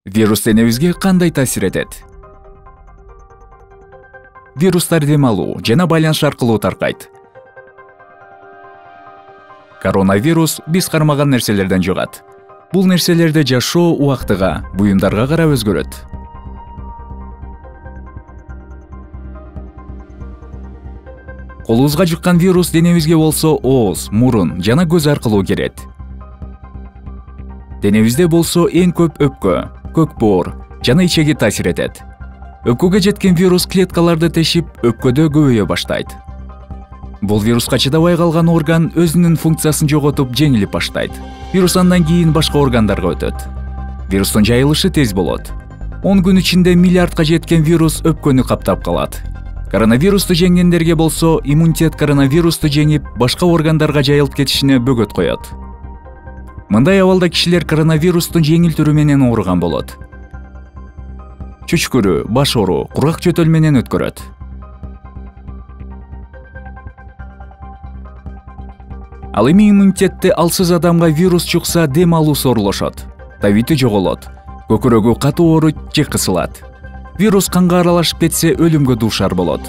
Вирус денебизге кандай таасир этет? Вирустар дем алуу жана байланыш аркылуу таркайт. Коронавирус биз кармаган нерселерден жугат. Бул нерселерде жашоо убактыга, буюмдарга карап өзгөрөт. Колубузга жуккан вирус денебизге болсо ооз, мурун жана көз аркылуу кирет. Денебизде болсо эң көп өпкө, көк боор жана ичеги таасир этет. Өпкөгө жеткен вирус клеткаларды тешип, өпкөдө көбөйө баштайт. Бул вируска чыдабай калган орган өзүнүн функциясын жоготуп, жеңилип баштайт. Вирус андан кийин башка органдарга өтөт. Вирустун жайылышы тез болот. 10 күн ичинде миллиардка жеткен вирус өпкөнү каптап калат. Коронавирусту жеңгендерге болсо иммунитет коронавирусту жеңип, башка органдарга жайылып кетишине бөгөт коет. Мындай абалда кишилер коронавирустун жеңил түрү менен ооруган болот. Чүчкүрүү, баш ооруу, кургак жөтөл менен өткөрөт. Ал эми иммунитетти алсыз адамга вирус чукса дем алуу сорулошот. Табити жоголот. Көкүрөгү катуу ооруйт же кысылат. Вирус канга аралашып кетсе өлүмгө дуушар болот.